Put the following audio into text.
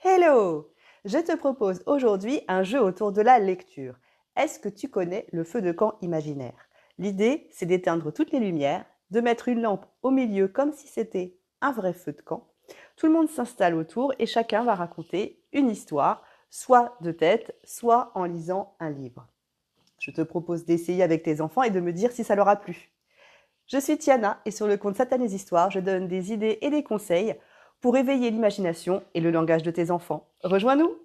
Hello! Je te propose aujourd'hui un jeu autour de la lecture. Est-ce que tu connais le feu de camp imaginaire? L'idée, c'est d'éteindre toutes les lumières, de mettre une lampe au milieu comme si c'était un vrai feu de camp. Tout le monde s'installe autour et chacun va raconter une histoire, soit de tête, soit en lisant un livre. Je te propose d'essayer avec tes enfants et de me dire si ça leur a plu. Je suis Tiana et sur le compte Satanées Histoires, je donne des idées et des conseils pour éveiller l'imagination et le langage de tes enfants. Rejoins-nous!